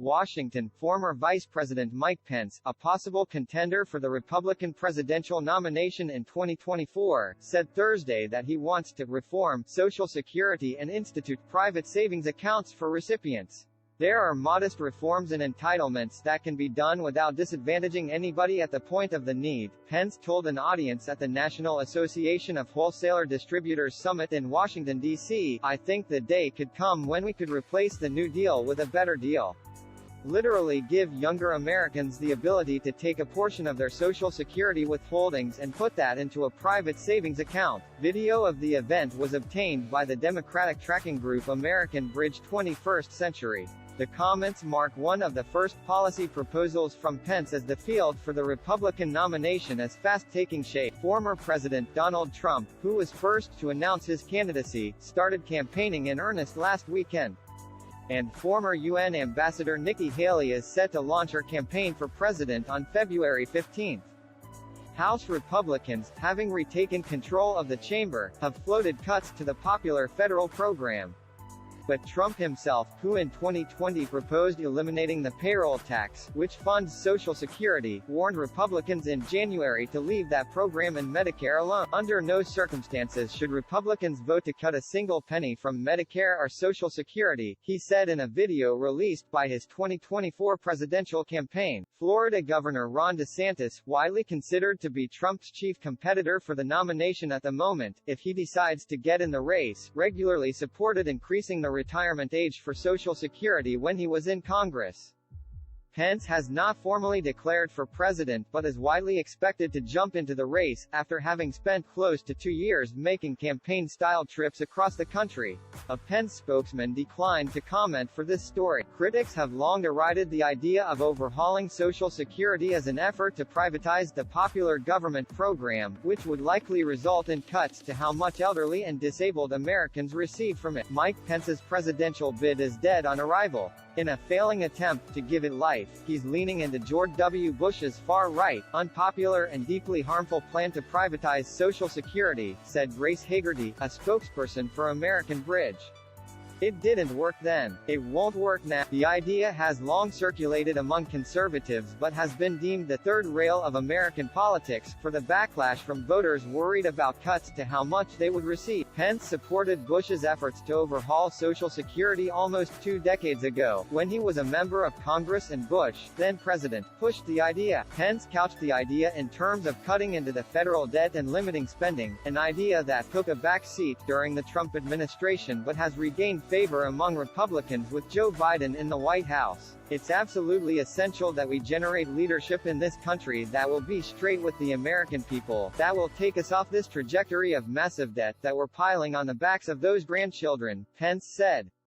Washington. Former Vice President Mike Pence, a possible contender for the Republican presidential nomination in 2024, said Thursday that he wants to reform Social Security and institute private savings accounts for recipients. There are modest reforms and entitlements that can be done without disadvantaging anybody at the point of the need, Pence told an audience at the National Association of Wholesaler Distributors Summit in Washington, D.C. I think the day could come when we could replace the New Deal with a better deal. Literally give younger Americans the ability to take a portion of their Social Security withholdings and put that into a private savings account. Video of the event was obtained by the Democratic tracking group American Bridge 21st Century. The comments mark one of the first policy proposals from Pence as the field for the Republican nomination is fast taking shape. Former President Donald Trump, who was first to announce his candidacy, started campaigning in earnest last weekend. And former UN Ambassador Nikki Haley is set to launch her campaign for president on February 15. House Republicans, having retaken control of the chamber, have floated cuts to the popular federal program. But Trump himself, who in 2020 proposed eliminating the payroll tax, which funds Social Security, warned Republicans in January to leave that program and Medicare alone. Under no circumstances should Republicans vote to cut a single penny from Medicare or Social Security, he said in a video released by his 2024 presidential campaign. Florida Governor Ron DeSantis, widely considered to be Trump's chief competitor for the nomination at the moment, if he decides to get in the race, regularly supported increasing the retirement age for Social Security when he was in Congress. Pence has not formally declared for president but is widely expected to jump into the race, after having spent close to 2 years making campaign-style trips across the country. A Pence spokesman declined to comment for this story. Critics have long derided the idea of overhauling Social Security as an effort to privatize the popular government program, which would likely result in cuts to how much elderly and disabled Americans receive from it. Mike Pence's presidential bid is dead on arrival. In a failing attempt to give it life, he's leaning into George W. Bush's far-right, unpopular and deeply harmful plan to privatize Social Security, said Grace Hagerty, a spokesperson for American Bridge. It didn't work then. It won't work now. The idea has long circulated among conservatives but has been deemed the third rail of American politics, for the backlash from voters worried about cuts to how much they would receive. Pence supported Bush's efforts to overhaul Social Security almost 2 decades ago, when he was a member of Congress and Bush, then president, pushed the idea. Pence couched the idea in terms of cutting into the federal debt and limiting spending, an idea that took a back seat during the Trump administration but has regained favor among Republicans with Joe Biden in the White House. It's absolutely essential that we generate leadership in this country that will be straight with the American people, that will take us off this trajectory of massive debt that we're piling on the backs of those grandchildren, Pence said.